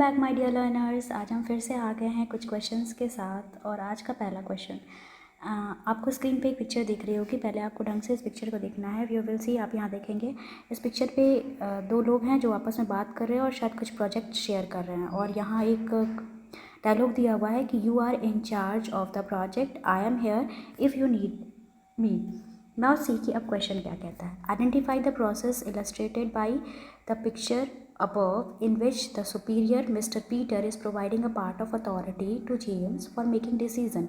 Back my dear learners. आज हम फिर से आ गए हैं कुछ क्वेश्चंस के साथ। और आज का पहला क्वेश्चन, आपको स्क्रीन पे एक पिक्चर दिख रही होगी। पहले आपको ढंग से इस पिक्चर को देखना है। यू विल सी, आप यहाँ देखेंगे इस पिक्चर पे दो लोग हैं जो आपस में बात कर रहे हैं और शायद कुछ प्रोजेक्ट शेयर कर रहे हैं। और यहाँ एक डायलॉग दिया हुआ है कि you are in charge of the project, I am here if you need me. Now see कि अब क्वेश्चन क्या कहता है। Identify the process illustrated by the picture above in which the superior Mr. Peter is providing a part of authority to James for making decision।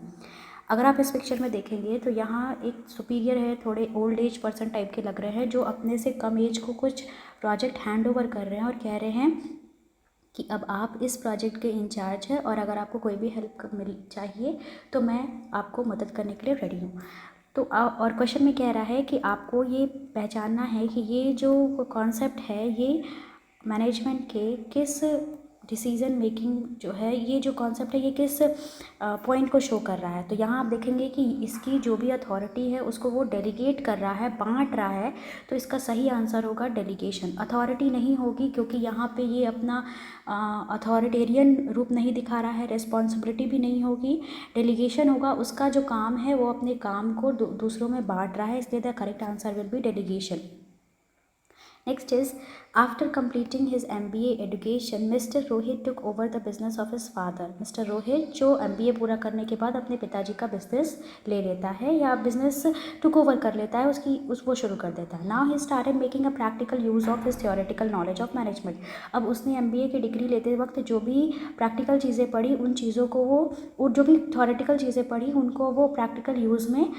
अगर आप इस picture में देखेंगे तो यहाँ एक सुपीरियर है, थोड़े ओल्ड एज पर्सन टाइप के लग रहे हैं, जो अपने से कम एज को कुछ प्रोजेक्ट हैंड ओवर कर रहे हैं और कह रहे हैं कि अब आप इस प्रोजेक्ट के इंचार्ज हैं और अगर आपको कोई भी हेल्प मिल चाहिए तो मैं आपको मदद करने के लिए रेडी हूँ। तो और क्वेश्चन में कह रहा है कि आपको ये पहचानना है कि ये जो कॉन्सेप्ट है ये मैनेजमेंट के किस डिसीज़न मेकिंग जो है, ये जो कॉन्सेप्ट है ये किस पॉइंट को शो कर रहा है। तो यहाँ आप देखेंगे कि इसकी जो भी अथॉरिटी है उसको वो डेलीगेट कर रहा है, बांट रहा है। तो इसका सही आंसर होगा डेलीगेशन। अथॉरिटी नहीं होगी क्योंकि यहाँ पे ये अपना अथॉरिटेरियन रूप नहीं दिखा रहा है, रिस्पॉन्सिबिलिटी भी नहीं होगी। डेलीगेशन होगा, उसका जो काम है वो अपने काम को दूसरों में बांट रहा है, इसलिए the correct answer will B delegation. Next is, after completing his MBA education, Mr. Rohit took over the business of his father। Mr. Rohit जो MBA पूरा करने के बाद अपने पिताजी का बिजनेस ले लेता है या बिजनेस टुक ओवर कर लेता है, वो शुरू कर देता है। Now he started making a practical use of his theoretical knowledge of management। अब उसने MBA की डिग्री लेते वक्त जो भी प्रैक्टिकल चीज़ें पढ़ी उन चीज़ों को वो जो भी थ्योरेटिकल चीज़ें पढ़ी उनको वो प्रैक्टिकल यूज़ में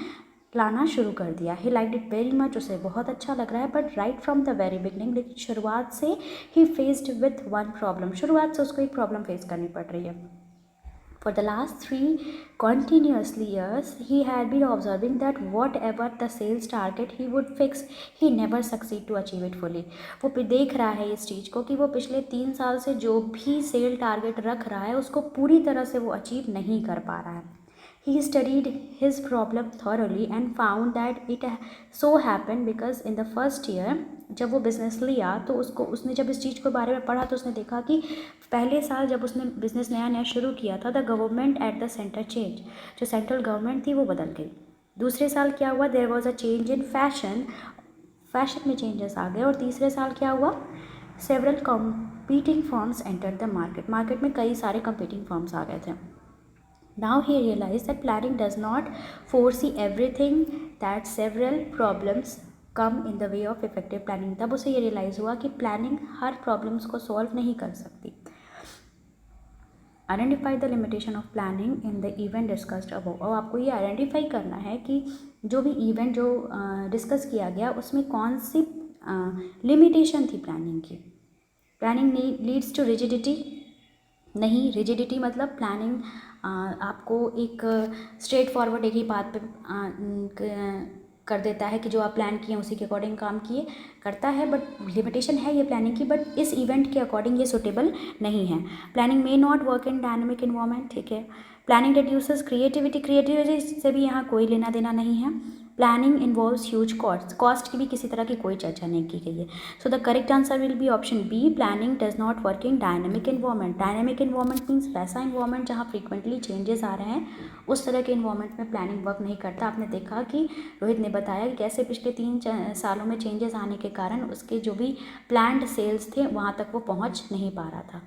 लाना शुरू कर दिया। ही लाइक इट वेरी मच, उसे बहुत अच्छा लग रहा है। But right from the very beginning, लेकिन शुरुआत से ही फेस्ड विथ वन प्रॉब्लम, शुरुआत से उसको एक प्रॉब्लम फेस करनी पड़ रही है। For the last 3 continuously years he had been observing that whatever the sales target he would fix he never succeed to achieve it fully। वो देख रहा है इस चीज़ को कि वो पिछले 3 साल से जो भी सेल टारगेट रख रहा है उसको पूरी तरह से वो अचीव नहीं कर पा रहा है। He studied his problem thoroughly and found that it so happened because in the first year जब वो बिज़नेस लिया तो उसने जब इस चीज़ के बारे में पढ़ा तो उसने देखा कि पहले साल जब उसने बिज़नेस नया नया शुरू किया था, the government at the centre change, जो सेंट्रल गवर्नमेंट थी वो बदल गई। दूसरे साल क्या हुआ, there was a change in fashion में चेंजेस आ गए। और तीसरे साल क्या हुआ, several competing firms enter the market में कई सारे कम्पीटिंग फर्म्स आ गए थे। Now he realized that planning does not foresee everything, that several problems come in the way of effective planning। तब उसे ये रियलाइज़ हुआ कि प्लानिंग हर प्रॉब्लम्स को सॉल्व नहीं कर सकती। Identify the limitation of planning in the event discussed above. और आपको ये आइडेंटिफाई करना है कि जो भी इवेंट जो डिस्कस किया गया उसमें कौन सी लिमिटेशन थी प्लानिंग की। प्लानिंग लीड्स टू रिजिडिटी नहीं, रिजिडिटी मतलब प्लानिंग आपको एक स्ट्रेट फॉरवर्ड एक ही बात पे कर देता है कि जो आप प्लान किए उसी के अकॉर्डिंग काम किए करता है। बट लिमिटेशन है ये प्लानिंग की, बट इस इवेंट के अकॉर्डिंग ये सूटेबल नहीं है। Planning may not work in dynamic environment, ठीक है। प्लानिंग रिड्यूसेस क्रिएटिविटी से भी यहाँ कोई लेना देना नहीं है। प्लानिंग इन्वॉल्व्स ह्यूज कॉस्ट की भी किसी तरह की कोई चर्चा नहीं की गई है। So the correct answer will be option B, planning does not work in dynamic environment. Dynamic environment means वैसा इन्वायरमेंट जहाँ फ्रीक्वेंटली चेंजेस आ रहे हैं, उस तरह के इन्वायरमेंट में प्लानिंग वर्क नहीं करता। आपने देखा कि रोहित ने बताया कि कैसे पिछले 3 सालों में चेंजेस आने के कारण उसके जो भी प्लान्ड सेल्स थे वहाँ तक वो पहुँच नहीं पा रहा था।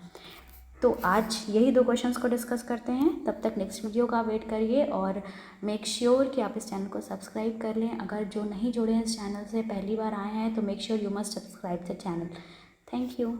तो आज यही 2 क्वेश्चंस को डिस्कस करते हैं। तब तक नेक्स्ट वीडियो का वेट करिए और मेक श्योर कि आप इस चैनल को सब्सक्राइब कर लें। अगर जो नहीं जुड़े हैं इस चैनल से, पहली बार आए हैं, तो make sure you must subscribe the channel. Thank you.